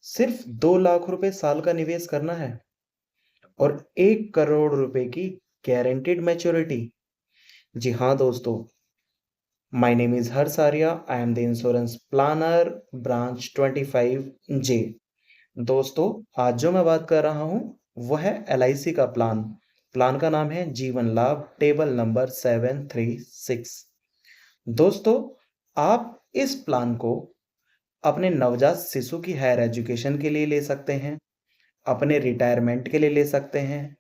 सिर्फ 2 लाख रुपए साल का निवेश करना है और 1 करोड़ रुपए की गारंटीड मैच्योरिटी। जी हाँ दोस्तों, my name is Harsh Arya. I am the insurance planner, branch 25J। दोस्तों, आज जो मैं बात कर रहा हूँ वह है LIC का प्लान। प्लान का नाम है जीवन लाभ, टेबल नंबर 736। दोस्तों, आप इस प्लान को अपने नवजात शिशु की हायर एजुकेशन के लिए ले सकते हैं, अपने रिटायरमेंट के लिए ले सकते हैं,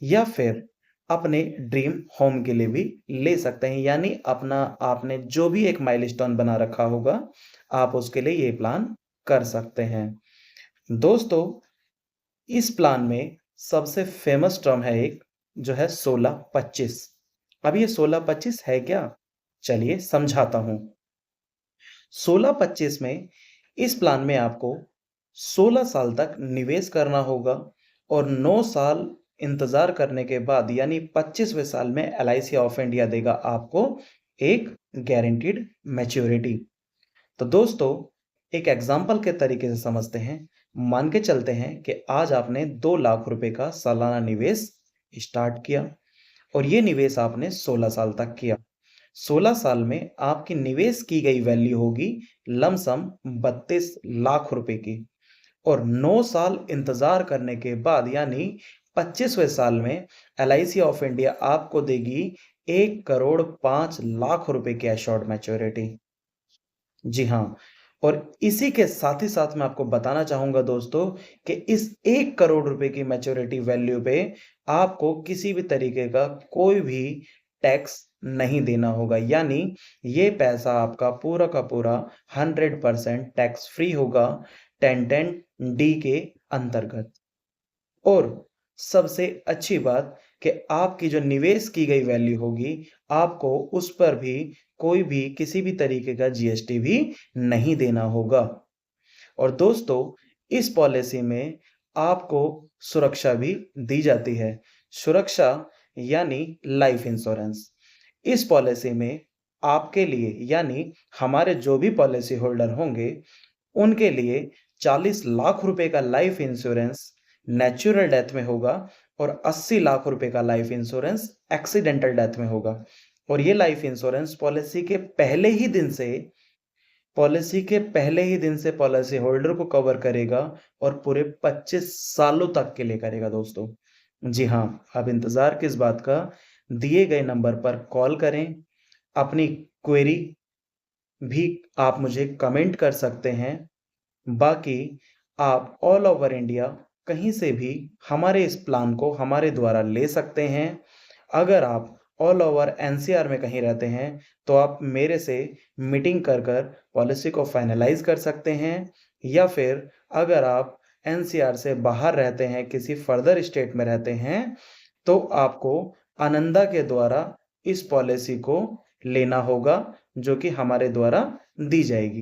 या फिर अपने ड्रीम होम के लिए भी ले सकते हैं। यानी अपना आपने जो भी एक माइलस्टोन बना रखा होगा, आप उसके लिए ये प्लान कर सकते हैं। दोस्तों, इस प्लान में सबसे फेमस टर्म है एक, जो है 16-25। अब ये 16-25 है क्या? चलिए समझाता हूं। 16-25 में इस प्लान में आपको 16 साल तक निवेश करना होगा और 9 साल इंतजार करने के बाद यानी 25वें साल में LIC ऑफ इंडिया देगा आपको एक गारंटीड मैच्योरिटी। तो दोस्तों, एक एग्जाम्पल के तरीके से समझते हैं। मान के चलते हैं कि आज आपने 2 लाख रुपए का सालाना निवेश स्टार्ट किया और ये निवेश आपने 16 साल तक किया। 16 साल में आपकी निवेश की गई वैल्यू होगी लमसम 32 लाख रुपए की, और 9 साल इंतजार करने के बाद यानी 25वें साल में LIC ऑफ इंडिया आपको देगी 1 करोड़ 5 लाख रुपए की एश्योर्ड मैच्योरिटी। जी हाँ, और इसी के साथ ही साथ मैं आपको बताना चाहूंगा दोस्तों कि इस 1 करोड़ रुपए की मैच्योरिटी वैल्यू पे आपको किसी भी तरीके का कोई भी टैक्स नहीं देना होगा। यानी ये पैसा आपका पूरा का पूरा 100% टैक्स फ्री होगा 1010D के अंतर्गत। और सबसे अच्छी बात कि आपकी जो निवेश की गई वैल्यू होगी, आपको उस पर भी कोई भी किसी भी तरीके का GST भी नहीं देना होगा। और दोस्तों, इस पॉलिसी में आपको सुरक्षा भी दी जाती है। सुरक्षा यानी लाइफ इंश्योरेंस। इस पॉलिसी में आपके लिए यानी हमारे जो भी पॉलिसी होल्डर होंगे, उनके लिए 40 लाख रुपए का लाइफ इंश्योरेंस नेचुरल डेथ में होगा और 80 लाख रुपए का लाइफ इंश्योरेंस एक्सीडेंटल डेथ में होगा। और ये लाइफ इंश्योरेंस पॉलिसी के पहले ही दिन से पॉलिसी होल्डर को कवर करेगा और पूरे 25 सालों तक के लिए करेगा दोस्तों। जी हाँ, अब इंतजार किस बात का? दिए गए नंबर पर कॉल करें। अपनी क्वेरी भी आप मुझे कमेंट कर सकते हैं। बाकी आप ऑल ओवर इंडिया कहीं से भी हमारे इस प्लान को हमारे द्वारा ले सकते हैं। अगर आप ऑल ओवर NCR में कहीं रहते हैं तो आप मेरे से मीटिंग कर कर पॉलिसी को फाइनलाइज कर सकते हैं, या फिर अगर आप NCR से बाहर रहते हैं, किसी फर्दर स्टेट में रहते हैं, तो आपको आनंदा के द्वारा इस पॉलिसी को लेना होगा, जो कि हमारे द्वारा दी जाएगी।